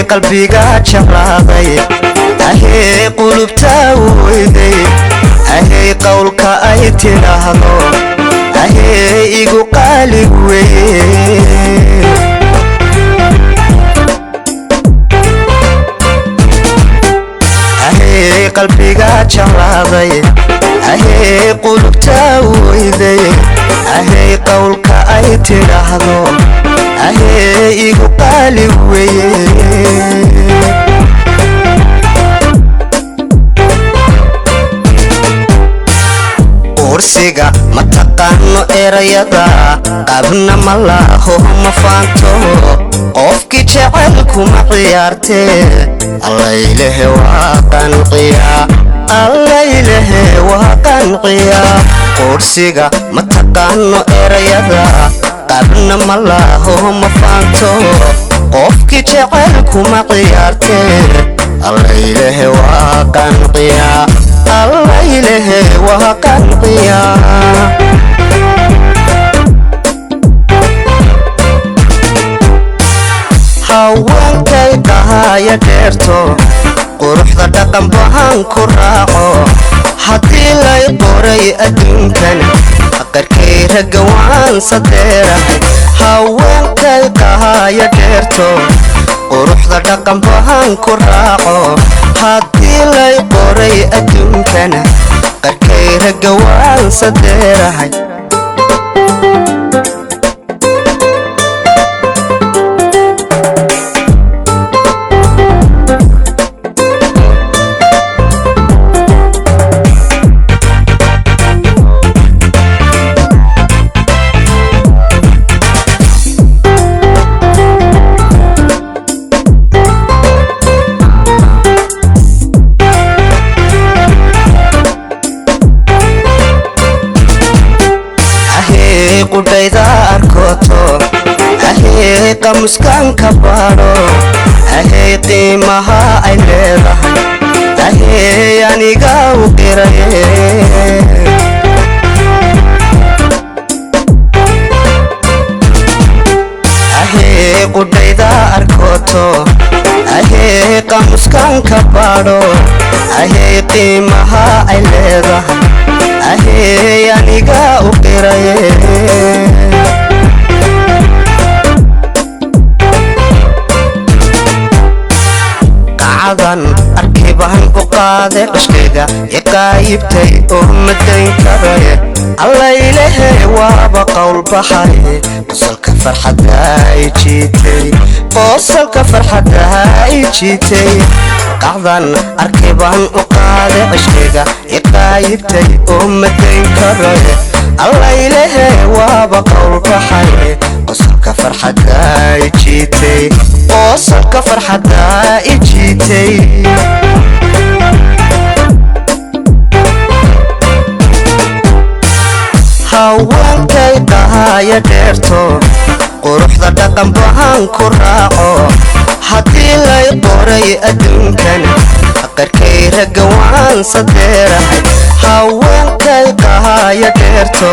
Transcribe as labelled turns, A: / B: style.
A: qalbiga jeclaaday ahee qulubta weyday ahee qowlka ay tiraahdo ahee igu qaali weeye ahee qalbiga jeclaaday ahee qulubta weyday ahee qowlka ay tiraahdo ahee igu qaali weeye kursiga ma taqaano erayada qaabna ma laho ma faanto qofkii jecelku ma ciyaartee allaylehe waa qanciyaa allaylehe waa qanciyaa kursiga ma taqaano erayada qaabna ma laho ma faanto qofkii jecelku ma ciyaartee allaylehe waa qanciyaa allaylehe waa qanciyaa haweenkay dhahaya dheerto quruxda dhaqan bahan ku raaco haddii lay qoray adduunkan qarkay ragga waan sadeerahay haweenkay dhahaya dheerto quruxda dhaqan bahan ku raaco haddii lay qoray adduunkana qarkay ragga waan sadeerahay qudayda arkoto ahee qamuskan ka baadho ahee qiimaha ay leedahay ahee aniga u qiraye ahee qudayda arkoto ahee qamuskan ka baadho ahee qiimaha ay leedahay ahee aniga u qiraye qacadan arkibahan u qaade qashkayga iqaayibtay oo madayn karaye allaylehe waaba qowl baxaye qosolka farxadda ay jiitay qosolka farxadda ay jiitay qacdan arkibahan u qaade qashkayga iqaayibtay oo madayn karaye allaylehe waaba qowl baxaye qosolka farxadda ay jiitay qosolka farxadda ay jiitay haweenkay dhahaya dheerto quruxda dhaqan bahan ku raaco haddii lay qoray adduunkan qarkay ragga waan sadeerahay haweenkay dhahaya dheerto